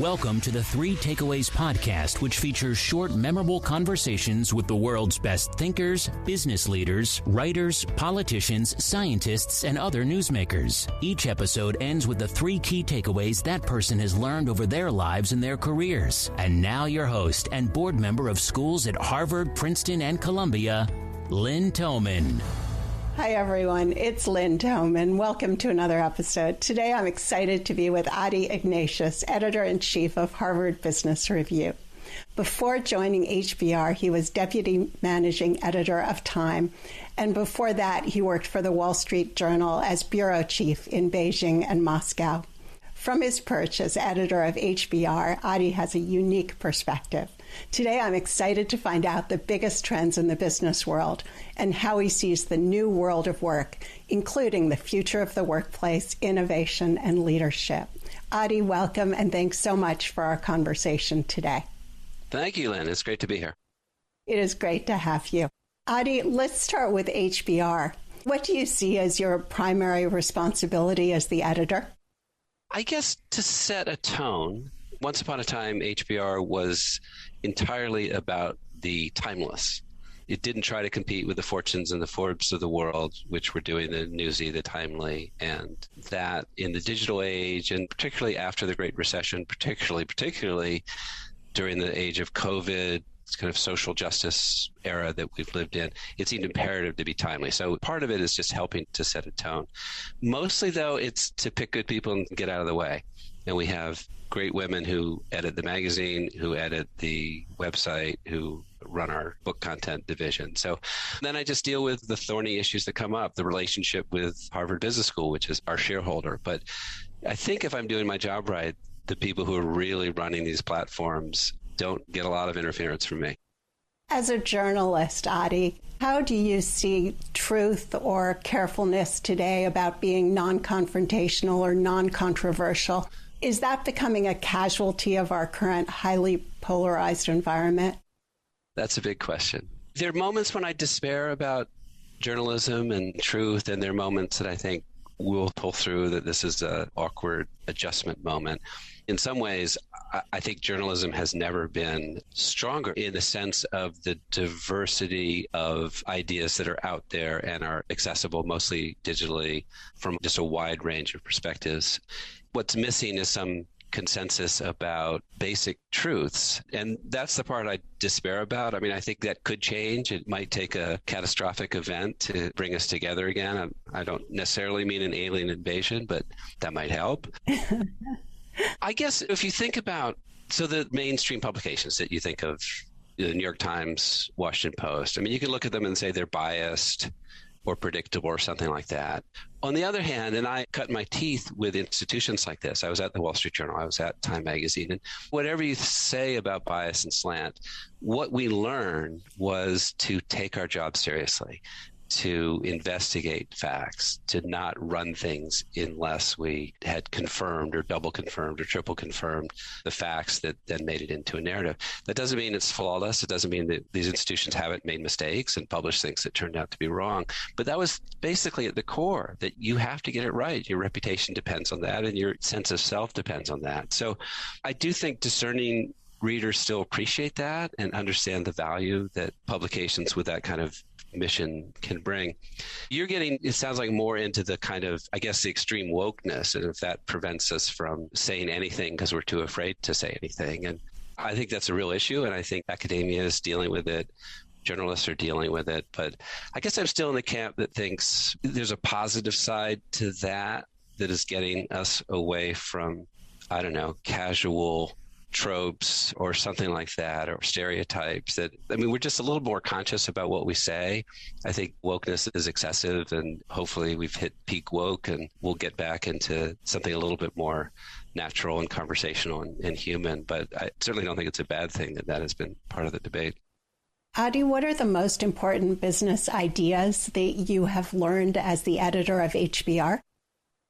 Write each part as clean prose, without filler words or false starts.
Welcome to the Three Takeaways podcast, which features short, memorable conversations with the world's best thinkers, business leaders, writers, politicians, scientists, and other newsmakers. Each episode ends with the three key takeaways that person has learned over their lives and their careers. And now your host and board member of schools at Harvard, Princeton, and Columbia, Lynn Tillman. Hi, everyone. It's Lynn Tillman. Welcome to another episode. Today, I'm excited to be with Ignatius, editor-in-chief of Harvard Business Review. Before joining HBR, he was deputy managing editor of Time, and before that, he worked for the Wall Street Journal as bureau chief in Beijing and Moscow. From his perch as editor of HBR, Adi has a unique perspective. Today, I'm excited to find out the biggest trends in the business world and how he sees the new world of work, including the future of the workplace, innovation, and leadership. Adi, welcome, and thanks so much for our conversation today. Thank you, Lynn. It's great to be here. It is great to have you. Adi, let's start with HBR. What do you see as your primary responsibility as the editor? I guess to set a tone. Once upon a time, HBR was entirely about the timeless. It didn't try to compete with the Fortunes and the Forbes of the world, which were doing the newsy, the timely, and that in the digital age, and particularly after the Great Recession, particularly during the age of COVID, this kind of social justice era that we've lived in, it seemed imperative to be timely. So part of it is just helping to set a tone. Mostly, though, it's to pick good people and get out of the way. And we have great women who edit the magazine, who edit the website, who run our book content division. So then I just deal with the thorny issues that come up, the relationship with Harvard Business School, which is our shareholder. But I think if I'm doing my job right, the people who are really running these platforms don't get a lot of interference from me. As a journalist, Adi, how do you see truth or carefulness today about being non-confrontational or non-controversial? Is that becoming a casualty of our current highly polarized environment? That's a big question. There are moments when I despair about journalism and truth, and there are moments that I think we'll pull through, that this is an awkward adjustment moment. In some ways, I think journalism has never been stronger in the sense of the diversity of ideas that are out there and are accessible mostly digitally from just a wide range of perspectives. What's missing is some consensus about basic truths. And that's the part I despair about. I mean, I think that could change. It might take a catastrophic event to bring us together again. I don't necessarily mean an alien invasion, but that might help. I guess if you think about, so the mainstream publications that you think of, the New York Times, Washington Post, I mean, you can look at them and say they're biased or predictable or something like that. On the other hand, and I cut my teeth with institutions like this. I was at the Wall Street Journal. I was at Time Magazine. And whatever you say about bias and slant, what we learned was to take our job seriously, to investigate facts, to not run things unless we had confirmed or double confirmed or triple confirmed the facts that then made it into a narrative. That doesn't mean it's flawless. It doesn't mean that these institutions haven't made mistakes and published things that turned out to be wrong. But that was basically at the core, that you have to get it right. Your reputation depends on that, and your sense of self depends on that. So I do think discerning readers still appreciate that and understand the value that publications with that kind of mission can bring. You're getting, it sounds like, more into the kind of, I guess, the extreme wokeness, and if that prevents us from saying anything because we're too afraid to say anything. And I think that's a real issue, and I think academia is dealing with it. Journalists are dealing with it. But I guess I'm still in the camp that thinks there's a positive side to that is getting us away from, I don't know, casual tropes or something like that, or stereotypes. That, I mean, we're just a little more conscious about what we say. I think wokeness is excessive, and hopefully we've hit peak woke, and we'll get back into something a little bit more natural and conversational and human. But I certainly don't think it's a bad thing that has been part of the debate. Adi, what are the most important business ideas that you have learned as the editor of HBR?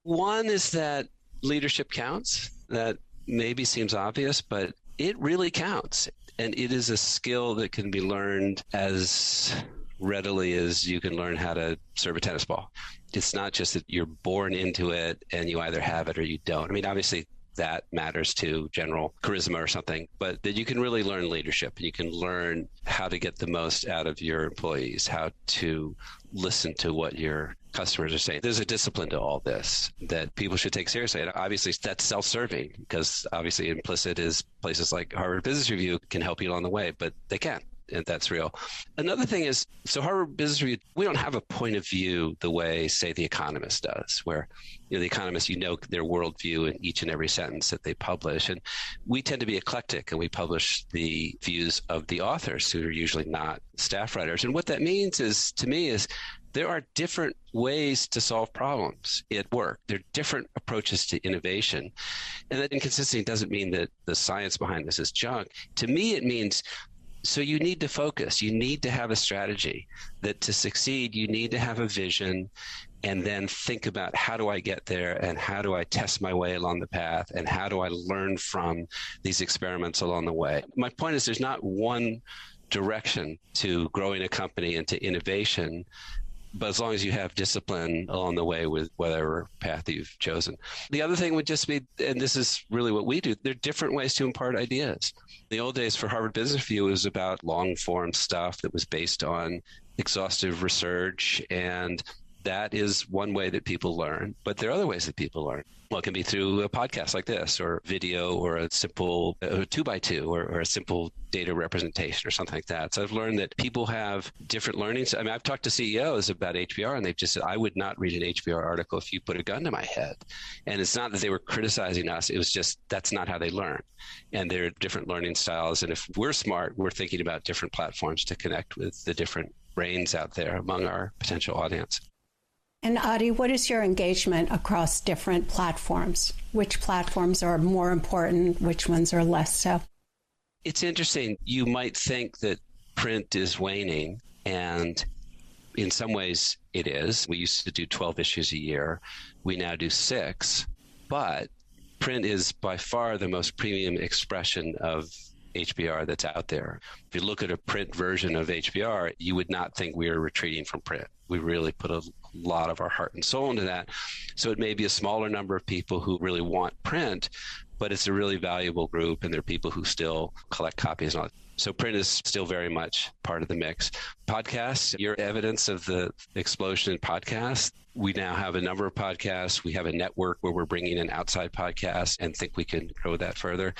One is that leadership counts. That maybe seems obvious, but it really counts. And it is a skill that can be learned as readily as you can learn how to serve a tennis ball. It's not just that you're born into it and you either have it or you don't. I mean, obviously, that matters to general charisma or something, but that you can really learn leadership. You can learn how to get the most out of your employees, how to listen to what your customers are saying. There's a discipline to all this that people should take seriously. And obviously that's self-serving, because obviously implicit is places like Harvard Business Review can help you along the way, but they can. And that's real. Another thing is, so Harvard Business Review, we don't have a point of view the way, say, The Economist does, where The Economist, their worldview in each and every sentence that they publish. And we tend to be eclectic, and we publish the views of the authors, who are usually not staff writers. And what that means is, to me, is there are different ways to solve problems at work. There are different approaches to innovation. And that inconsistency doesn't mean that the science behind this is junk. To me, it means, so you need to focus. You need to have a strategy. That to succeed, you need to have a vision, and then think about, how do I get there, and how do I test my way along the path, and how do I learn from these experiments along the way. My point is, there's not one direction to growing a company and to innovation, but as long as you have discipline along the way with whatever path you've chosen. The other thing would just be, and this is really what we do, there are different ways to impart ideas. In the old days for Harvard Business Review, it was about long-form stuff that was based on exhaustive research, and that is one way that people learn. But there are other ways that people learn. Well, it can be through a podcast like this, or video, or a simple 2x2, or a simple data representation, or something like that. So I've learned that people have different learnings. I mean, I've talked to CEOs about HBR, and they've just said, I would not read an HBR article if you put a gun to my head. And it's not that they were criticizing us. It was just, that's not how they learn. And there are different learning styles. And if we're smart, we're thinking about different platforms to connect with the different brains out there among our potential audience. And Adi, what is your engagement across different platforms? Which platforms are more important? Which ones are less so? It's interesting. You might think that print is waning, and in some ways it is. We used to do 12 issues a year. We now do 6. But print is by far the most premium expression of HBR that's out there. If you look at a print version of HBR, you would not think we are retreating from print. We really put a lot of our heart and soul into that. So it may be a smaller number of people who really want print, but it's a really valuable group, and there are people who still collect copies and all that. So print is still very much part of the mix. Podcasts, you're evidence of the explosion in podcasts. We now have a number of podcasts. We have a network where we're bringing in outside podcasts and think we can grow that further.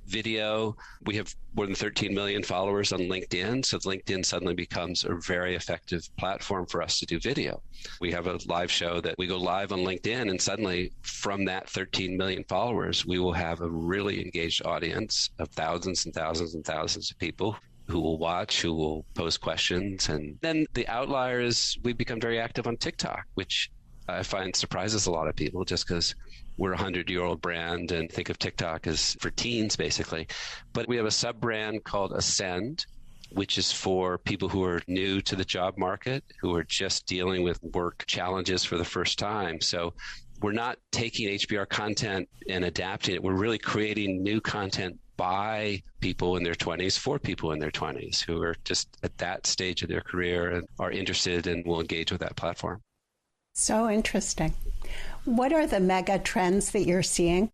Video, we have more than 13 million followers on LinkedIn. So LinkedIn suddenly becomes a very effective platform for us to do video. We have a live show that we go live on LinkedIn, and suddenly from that 13 million followers, we will have a really engaged audience of thousands and thousands and thousands of people who will watch, who will pose questions. And then the outlier is we've become very active on TikTok, which I find surprises a lot of people, just because we're a 100-year-old brand and think of TikTok as for teens, basically. But we have a sub-brand called Ascend, which is for people who are new to the job market, who are just dealing with work challenges for the first time. So we're not taking HBR content and adapting it. We're really creating new content by people in their 20s, for people in their 20s who are just at that stage of their career and are interested and will engage with that platform. So interesting. What are the mega trends that you're seeing?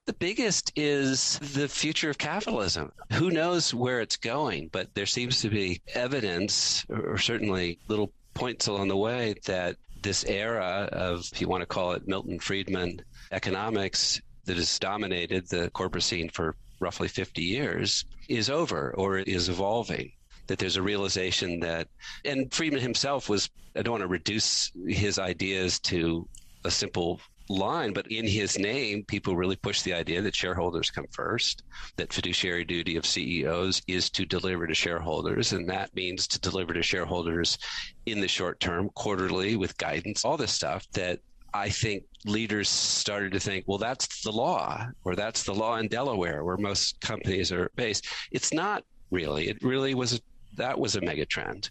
The biggest is the future of capitalism. Who knows where it's going, but there seems to be evidence, or certainly little points along the way, that this era of, if you want to call it Milton Friedman economics, that has dominated the corporate scene for roughly 50 years is over, or is evolving. That there's a realization that, and Friedman himself was, I don't want to reduce his ideas to a simple line, but in his name, people really push the idea that shareholders come first, that fiduciary duty of CEOs is to deliver to shareholders, and that means to deliver to shareholders in the short term, quarterly, with guidance, all this stuff that I think leaders started to think, well, that's the law, or that's the law in Delaware, where most companies are based. It's not really. It really was, that was a mega trend.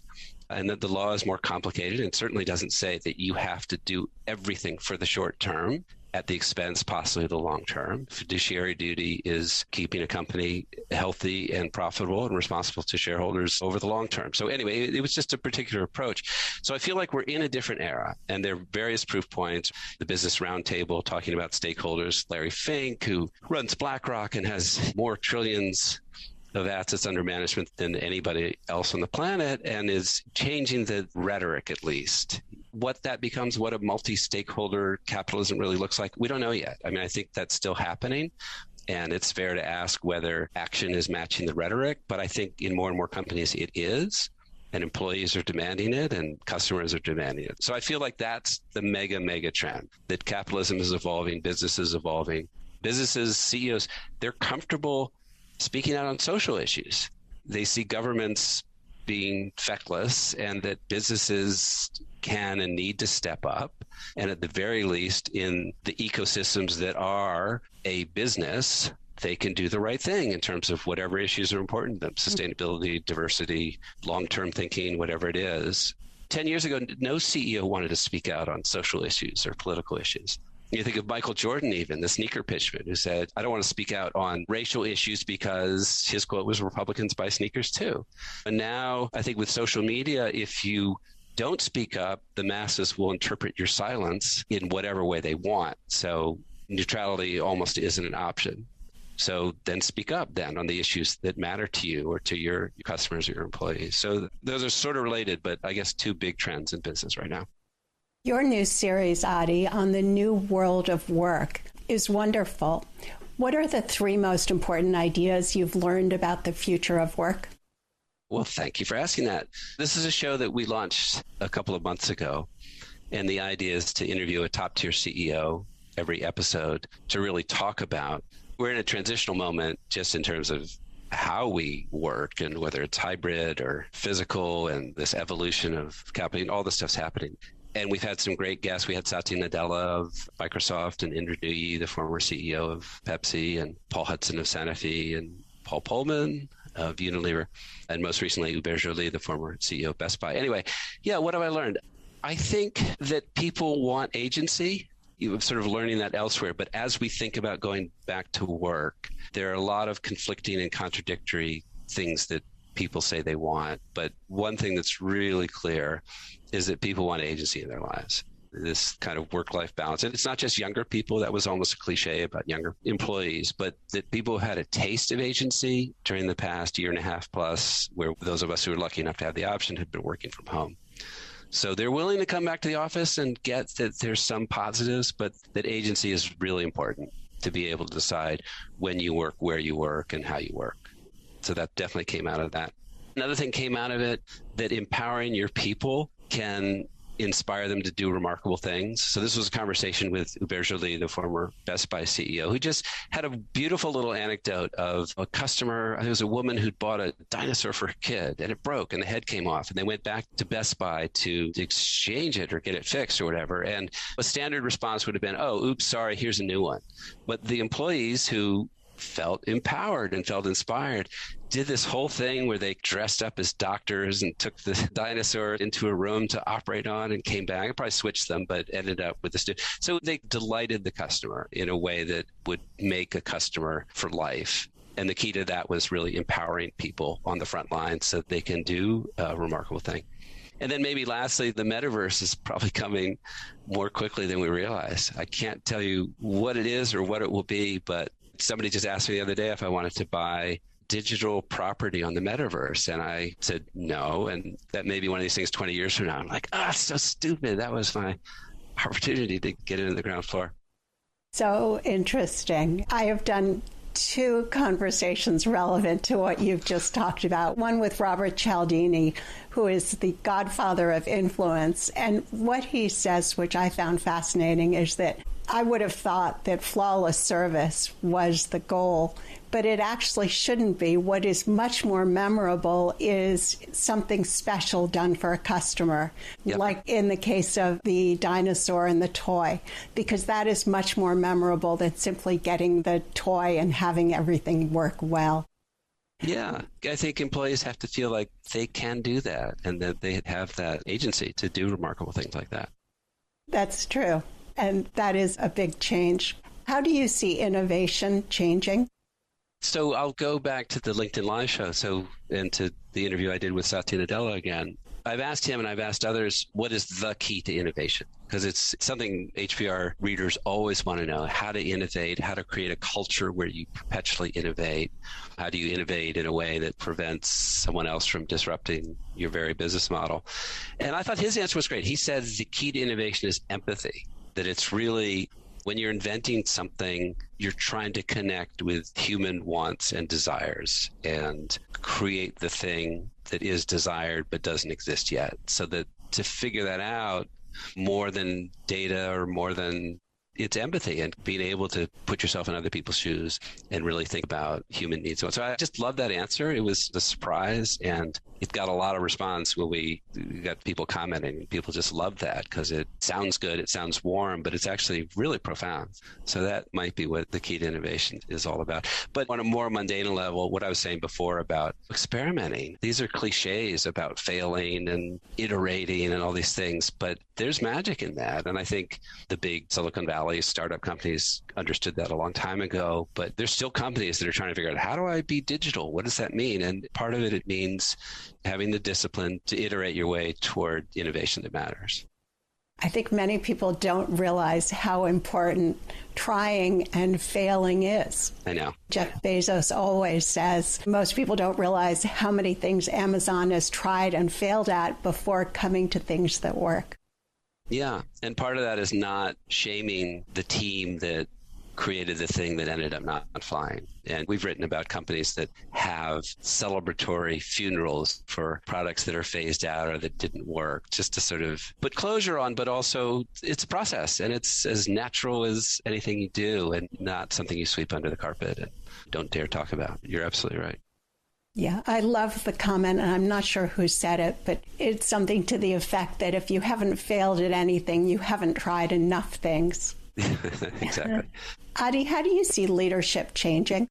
And that the law is more complicated, and certainly doesn't say that you have to do everything for the short term. at the expense possibly of the long term. Fiduciary duty is keeping a company healthy and profitable and responsible to shareholders over the long term. So anyway, it was just a particular approach. So I feel like we're in a different era, and there are various proof points. The Business Roundtable talking about stakeholders, Larry Fink, who runs BlackRock and has more trillions of assets under management than anybody else on the planet, and is changing the rhetoric at least. What that becomes, what a multi-stakeholder capitalism really looks like, we don't know yet. I mean, I think that's still happening, and it's fair to ask whether action is matching the rhetoric, but I think in more and more companies it is, and employees are demanding it, and customers are demanding it. So I feel like that's the mega trend, that capitalism is evolving, business is evolving. Businesses, CEOs, they're comfortable speaking out on social issues. They see governments being feckless, and that businesses can and need to step up. And at the very least, in the ecosystems that are a business, they can do the right thing in terms of whatever issues are important to them: sustainability, diversity, long-term thinking, whatever it is. 10 years ago, no CEO wanted to speak out on social issues or political issues. You think of Michael Jordan, even the sneaker pitchman, who said, I don't want to speak out on racial issues because his quote was, Republicans buy sneakers too. And now I think with social media, if you don't speak up, the masses will interpret your silence in whatever way they want. So neutrality almost isn't an option. So then speak up then on the issues that matter to you or to your customers or your employees. So those are sort of related, but I guess two big trends in business right now. Your new series, Adi, on the new world of work is wonderful. What are the three most important ideas you've learned about the future of work? Well, thank you for asking that. This is a show that we launched a couple of months ago, and the idea is to interview a top-tier CEO every episode to really talk about. We're in a transitional moment just in terms of how we work, and whether it's hybrid or physical, and this evolution of capital, and all this stuff's happening. And we've had some great guests. We had Satya Nadella of Microsoft, and Indra Nooyi, the former CEO of Pepsi, and Paul Hudson of Sanofi, and Paul Pullman of Unilever, and most recently Hubert Joly, the former CEO of Best Buy. Anyway, yeah, what have I learned? I think that people want agency. You're sort of learning that elsewhere. But as we think about going back to work, there are a lot of conflicting and contradictory things that people say they want. But one thing that's really clear is that people want agency in their lives, this kind of work-life balance. And it's not just younger people. That was almost a cliche about younger employees, but that people had a taste of agency during the past year and a half plus, where those of us who were lucky enough to have the option had been working from home. So they're willing to come back to the office and get that there's some positives, but that agency is really important to be able to decide when you work, where you work, and how you work. So that definitely came out of that. Another thing came out of it, that empowering your people can inspire them to do remarkable things. So this was a conversation with Hubert Joly, the former Best Buy CEO, who just had a beautiful little anecdote of a customer. It was a woman who'd bought a dinosaur for her kid, and it broke and the head came off, and they went back to Best Buy to exchange it or get it fixed or whatever. And a standard response would have been, oh, oops, sorry, here's a new one. But the employees who felt empowered and felt inspired did this whole thing where they dressed up as doctors and took the dinosaur into a room to operate on and came back. I probably switched them, but ended up with this. So they delighted the customer in a way that would make a customer for life. And the key to that was really empowering people on the front line so they can do a remarkable thing. And then maybe lastly, the metaverse is probably coming more quickly than we realize. I can't tell you what it is or what it will be, but somebody just asked me the other day if I wanted to buy digital property on the metaverse. And I said no. And that may be one of these things 20 years from now. I'm like, it's so stupid. That was my opportunity to get into the ground floor. So interesting. I have done two conversations relevant to what you've just talked about. One with Robert Cialdini, who is the godfather of influence. And what he says, which I found fascinating, is that I would have thought that flawless service was the goal, but it actually shouldn't be. What is much more memorable is something special done for a customer, like in the case of the dinosaur and the toy, because that is much more memorable than simply getting the toy and having everything work well. Yeah, I think employees have to feel like they can do that and that they have that agency to do remarkable things like that. That's true. and that is a big change. How do you see innovation changing? So I'll go back to the LinkedIn Live show and to the interview I did with Satya Nadella again. I've asked him and I've asked others, what is the key to innovation? Because it's something HBR readers always want to know, how to innovate, how to create a culture where you perpetually innovate. How do you innovate in a way that prevents someone else from disrupting your very business model? And I thought his answer was great. He says the key to innovation is empathy, that it's really when you're inventing something, you're trying to connect with human wants and desires and create the thing that is desired but doesn't exist yet. So that to figure that out, more than data or more than it's empathy and being able to put yourself in other people's shoes and really think about human needs. So I just love that answer. It was a surprise, and it got a lot of response when we got people commenting. People just love that because it sounds good, it sounds warm, but it's actually really profound. So that might be what the key to innovation is all about. But on a more mundane level, what I was saying before about experimenting, these are cliches about failing and iterating and all these things, but there's magic in that. And I think the big Silicon Valley startup companies understood that a long time ago, but there's still companies that are trying to figure out, how do I be digital? What does that mean? And part of it means having the discipline to iterate your way toward innovation that matters. I think many people don't realize how important trying and failing is. I know. Jeff Bezos always says most people don't realize how many things Amazon has tried and failed at before coming to things that work. Yeah, and part of that is not shaming the team that created the thing that ended up not flying. And we've written about companies that have celebratory funerals for products that are phased out or that didn't work, just to sort of put closure on, but also it's a process and it's as natural as anything you do and not something you sweep under the carpet and don't dare talk about. You're absolutely right. Yeah, I love the comment, and I'm not sure who said it, but it's something to the effect that if you haven't failed at anything, you haven't tried enough things. Exactly. Adi, how do you see leadership changing?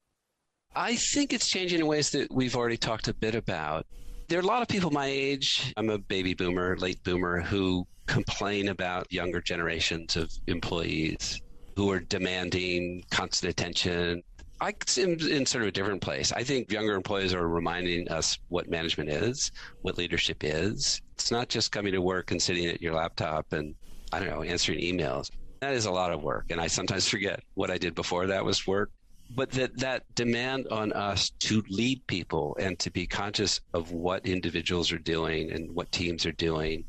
I think it's changing in ways that we've already talked a bit about. There are a lot of people my age, I'm a baby boomer, late boomer, who complain about younger generations of employees who are demanding constant attention. I'm in sort of a different place. I think younger employees are reminding us what management is, what leadership is. It's not just coming to work and sitting at your laptop and, I don't know, answering emails. That is a lot of work, and I sometimes forget what I did before that was work. But that demand on us to lead people and to be conscious of what individuals are doing and what teams are doing,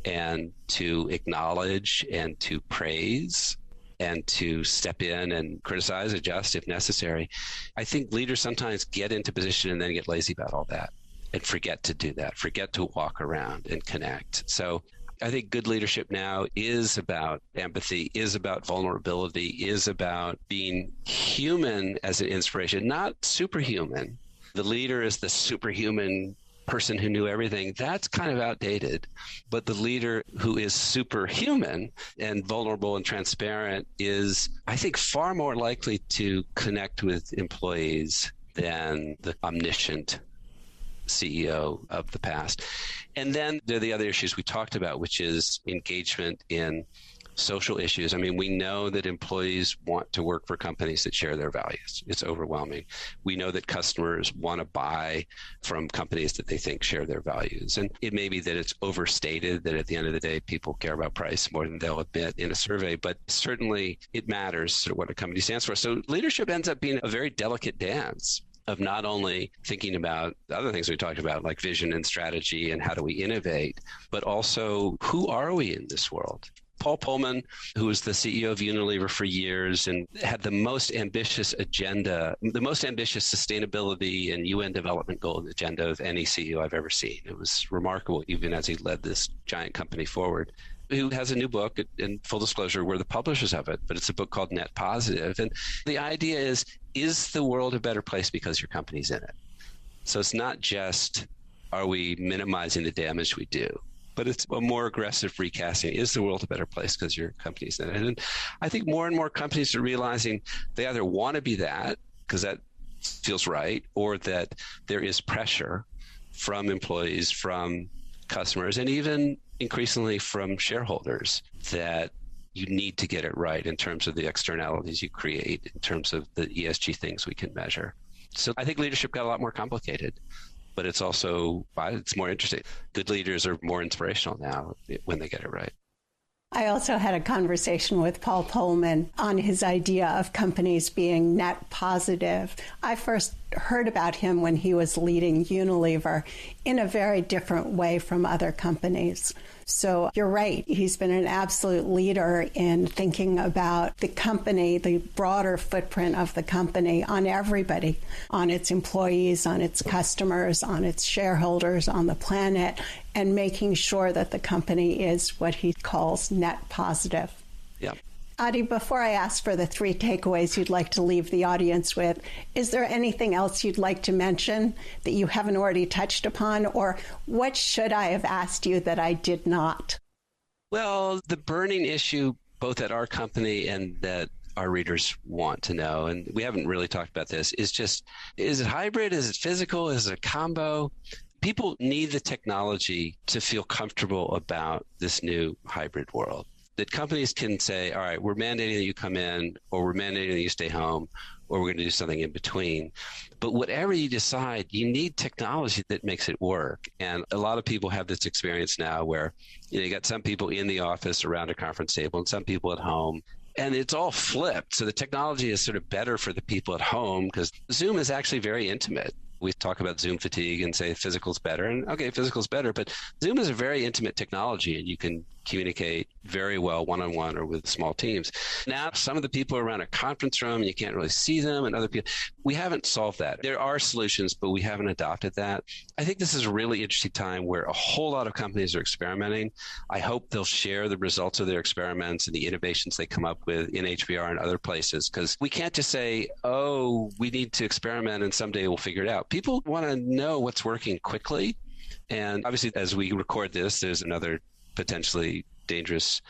and to acknowledge and to praise and to step in and criticize, adjust if necessary. I think leaders sometimes get into position and then get lazy about all that and forget to do that, forget to walk around and connect. So I think good leadership now is about empathy, is about vulnerability, is about being human as an inspiration, not superhuman. The leader is the superhuman person who knew everything. That's kind of outdated. But the leader who is superhuman and vulnerable and transparent is, I think, far more likely to connect with employees than the omniscient CEO of the past. And then there are the other issues we talked about, which is engagement in social issues. I mean, we know that employees want to work for companies that share their values. It's overwhelming. We know that customers want to buy from companies that they think share their values. And it may be that it's overstated, that at the end of the day, people care about price more than they'll admit in a survey, but certainly it matters sort of what a company stands for. So leadership ends up being a very delicate dance of not only thinking about the other things we talked about, like vision and strategy and how do we innovate, but also who are we in this world? Paul Pullman, who was the CEO of Unilever for years and had the most ambitious agenda, the most ambitious sustainability and UN development goal agenda of any CEO I've ever seen. It was remarkable, even as he led this giant company forward. Who has a new book, and full disclosure, we're the publishers of it, but it's a book called Net Positive. And the idea is the world a better place because your company's in it? So it's not just, are we minimizing the damage we do? But it's a more aggressive recasting. Is the world a better place because your company's in it? And I think more and more companies are realizing they either want to be that, because that feels right, or that there is pressure from employees, from customers, and even increasingly from shareholders, that you need to get it right in terms of the externalities you create, in terms of the ESG things we can measure. So I think leadership got a lot more complicated, but it's also, it's more interesting. Good leaders are more inspirational now when they get it right. I also had a conversation with Paul Pullman on his idea of companies being net positive. I first heard about him when he was leading Unilever in a very different way from other companies. So you're right. He's been an absolute leader in thinking about the company, the broader footprint of the company on everybody, on its employees, on its customers, on its shareholders, on the planet, and making sure that the company is what he calls net positive. Yeah. Adi, before I ask for the 3 takeaways you'd like to leave the audience with, is there anything else you'd like to mention that you haven't already touched upon? Or what should I have asked you that I did not? Well, the burning issue, both at our company and that our readers want to know, and we haven't really talked about this, is it hybrid? Is it physical? Is it a combo? People need the technology to feel comfortable about this new hybrid world. That companies can say, all right, we're mandating that you come in, or we're mandating that you stay home, or we're going to do something in between. But whatever you decide, you need technology that makes it work. And a lot of people have this experience now where you got some people in the office around a conference table and some people at home. And it's all flipped. So the technology is sort of better for the people at home because Zoom is actually very intimate. We talk about Zoom fatigue and say physical's better. And okay, physical's better, but Zoom is a very intimate technology and you can communicate very well one-on-one or with small teams. Now, some of the people are around a conference room, you can't really see them, and other people. We haven't solved that. There are solutions, but we haven't adopted that. I think this is a really interesting time where a whole lot of companies are experimenting. I hope they'll share the results of their experiments and the innovations they come up with in HBR and other places, because we can't just say, oh, we need to experiment and someday we'll figure it out. People want to know what's working quickly. And obviously, as we record this, there's another potentially dangerous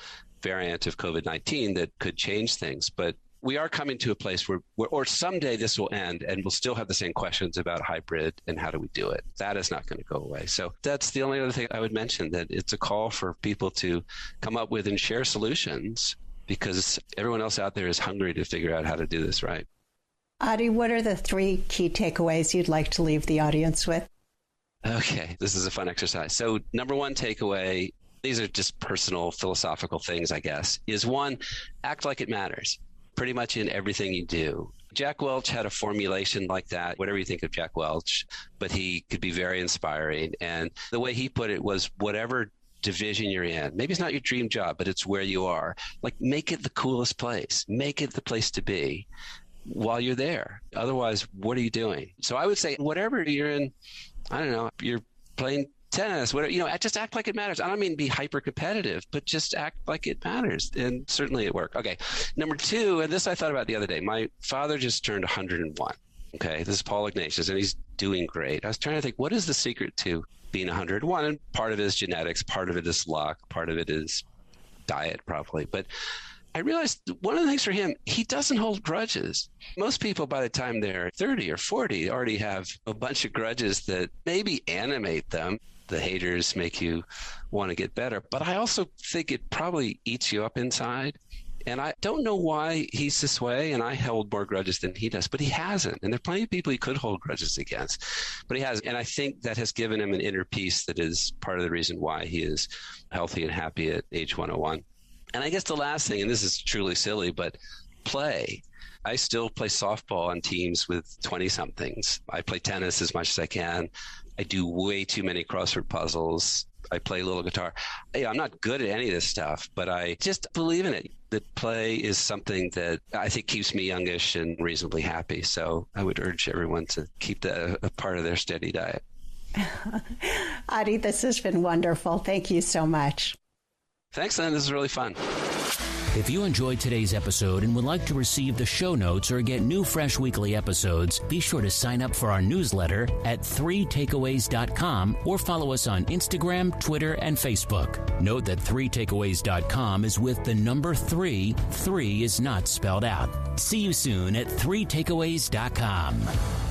variant of COVID-19 that could change things. But we are coming to a place where or someday this will end and we'll still have the same questions about hybrid and how do we do it. That is not going to go away. So that's the only other thing I would mention, that it's a call for people to come up with and share solutions because everyone else out there is hungry to figure out how to do this right. Adi, what are the 3 key takeaways you'd like to leave the audience with? Okay, this is a fun exercise. So number 1 takeaway, these are just personal philosophical things, I guess, is 1, act like it matters pretty much in everything you do. Jack Welch had a formulation like that, whatever you think of Jack Welch, but he could be very inspiring. And the way he put it was whatever division you're in, maybe it's not your dream job, but it's where you are. Like, make it the coolest place, make it the place to be while you're there. Otherwise, what are you doing? So I would say whatever you're in, I don't know, you're playing tennis, whatever, just act like it matters. I don't mean be hyper competitive, but just act like it matters. And certainly at work. Okay. Number 2, and this I thought about the other day. My father just turned 101. Okay. This is Paul Ignatius, and he's doing great. I was trying to think, what is the secret to being 101? And part of it is genetics, part of it is luck, part of it is diet, probably. But I realized one of the things for him, he doesn't hold grudges. Most people, by the time they're 30 or 40, already have a bunch of grudges that maybe animate them. The haters make you want to get better. But I also think it probably eats you up inside. And I don't know why he's this way, and I held more grudges than he does, but he hasn't. And there are plenty of people he could hold grudges against, but he hasn't. And I think that has given him an inner peace that is part of the reason why he is healthy and happy at age 101. And I guess the last thing, and this is truly silly, but play. I still play softball on teams with 20-somethings. I play tennis as much as I can. I do way too many crossword puzzles. I play a little guitar. I'm not good at any of this stuff, but I just believe in it. That play is something that I think keeps me youngish and reasonably happy. So I would urge everyone to keep that a part of their steady diet. Adi, this has been wonderful. Thank you so much. Thanks, Lynn. This is really fun. If you enjoyed today's episode and would like to receive the show notes or get new fresh weekly episodes, be sure to sign up for our newsletter at 3takeaways.com or follow us on Instagram, Twitter, and Facebook. Note that 3takeaways.com is with the number 3. 3 is not spelled out. See you soon at 3takeaways.com.